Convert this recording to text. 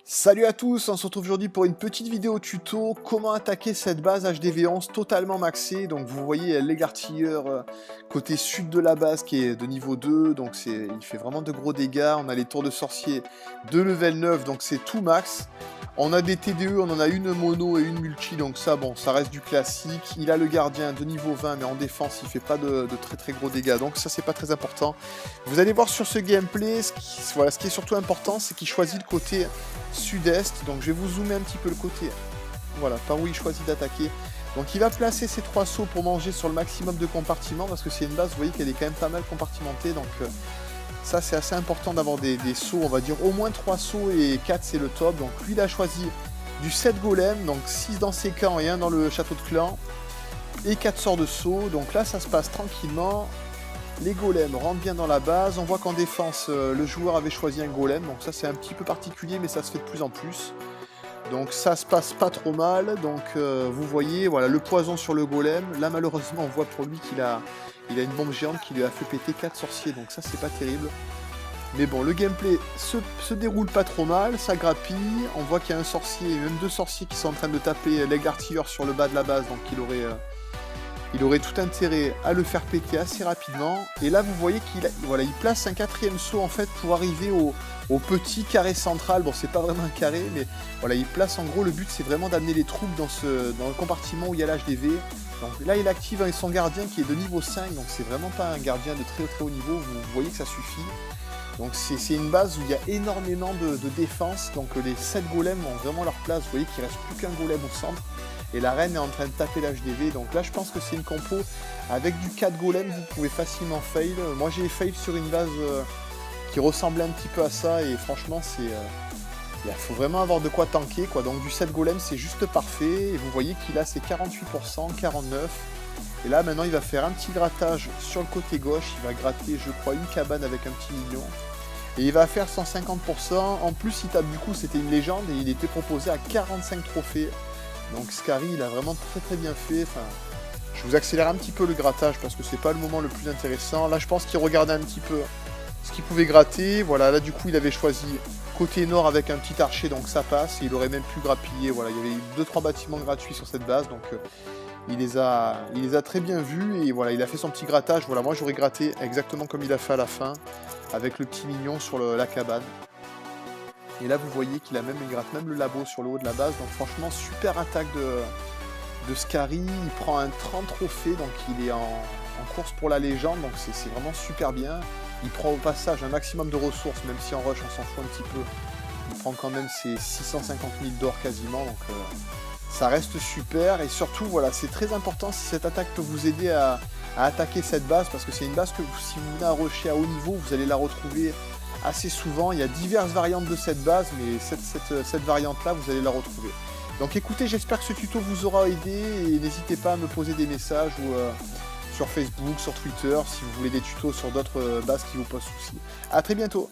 Salut à tous, on se retrouve aujourd'hui pour une petite vidéo tuto comment attaquer cette base HDV11 totalement maxée. Donc vous voyez l'égartilleur côté sud de la base qui est de niveau 2, donc il fait vraiment de gros dégâts. On a les tours de sorcier de level 9, donc c'est tout max. On a des TDE, on en a une mono et une multi, donc ça bon, ça reste du classique. Il a le gardien de niveau 20, mais en défense il fait pas de très gros dégâts, donc ça c'est pas très important. Vous allez voir sur ce gameplay, ce qui est surtout important, c'est qu'il choisit le côté sud-est, donc je vais vous zoomer un petit peu le côté, voilà, par où il choisit d'attaquer. Donc il va placer ses 3 sauts pour manger sur le maximum de compartiments, parce que c'est une base, vous voyez qu'elle est quand même pas mal compartimentée, donc ça c'est assez important d'avoir des sauts, on va dire au moins 3 sauts et 4 c'est le top. Donc lui il a choisi du 7 golems, donc 6 dans ses camps et 1 dans le château de clan, et 4 sorts de sauts, donc là ça se passe tranquillement. Les golems rentrent bien dans la base, on voit qu'en défense, le joueur avait choisi un golem, donc ça c'est un petit peu particulier, mais ça se fait de plus en plus. Donc ça se passe pas trop mal, donc vous voyez, voilà, le poison sur le golem. Là malheureusement on voit pour lui qu'il a une bombe géante qui lui a fait péter 4 sorciers, donc ça c'est pas terrible. Mais bon, le gameplay se déroule pas trop mal, ça grappille, on voit qu'il y a un sorcier, et même 2 sorciers qui sont en train de taper l'égartilleur sur le bas de la base, donc il aurait tout intérêt à le faire péter assez rapidement. Et là, vous voyez qu'il place un 4ème saut en fait pour arriver au petit carré central. Bon, c'est pas vraiment un carré, mais voilà, il place en gros, le but c'est vraiment d'amener les troupes dans le compartiment où il y a l'HDV. Donc là, il active son gardien qui est de niveau 5, donc c'est vraiment pas un gardien de très haut niveau, vous voyez que ça suffit. Donc c'est une base où il y a énormément de défense, donc les 7 golems ont vraiment leur place, vous voyez qu'il reste plus qu'un golem au centre. Et la reine est en train de taper l'HDV, donc là je pense que c'est une compo avec du 4 golems, vous pouvez facilement fail. Moi j'ai fail sur une base qui ressemblait un petit peu à ça, et franchement il faut vraiment avoir de quoi tanker, quoi. Donc du 7 golems c'est juste parfait, et vous voyez qu'il a ses 48%, 49%. Et là maintenant il va faire un petit grattage sur le côté gauche, il va gratter je crois une cabane avec un petit mignon. Et il va faire 150%, en plus il tape, du coup c'était une légende, et il était proposé à 45 trophées. Donc Scary il a vraiment très bien fait. Enfin, je vous accélère un petit peu le grattage parce que c'est pas le moment le plus intéressant. Là je pense qu'il regardait un petit peu ce qu'il pouvait gratter. Voilà, là du coup il avait choisi côté nord avec un petit archer, donc ça passe. Et il aurait même pu grappiller. Voilà, il y avait 2-3 bâtiments gratuits sur cette base, donc il les a très bien vus. Et voilà, il a fait son petit grattage. Voilà, moi j'aurais gratté exactement comme il a fait à la fin, avec le petit mignon sur la cabane. Et là vous voyez qu'il gratte même le labo sur le haut de la base, donc franchement super attaque de Scary. Il prend un 30 trophées, donc il est en course pour la légende, donc c'est vraiment super bien. Il prend au passage un maximum de ressources, même si en rush on s'en fout un petit peu. Il prend quand même ses 650 000 d'or quasiment, donc ça reste super. Et surtout voilà, c'est très important si cette attaque peut vous aider à attaquer cette base, parce que c'est une base que si vous venez à rusher à haut niveau, vous allez la retrouver assez souvent. Il y a diverses variantes de cette base, mais cette variante là vous allez la retrouver. Donc écoutez, j'espère que ce tuto vous aura aidé, et n'hésitez pas à me poser des messages ou sur Facebook, sur Twitter si vous voulez des tutos sur d'autres bases qui vous posent souci. A très bientôt.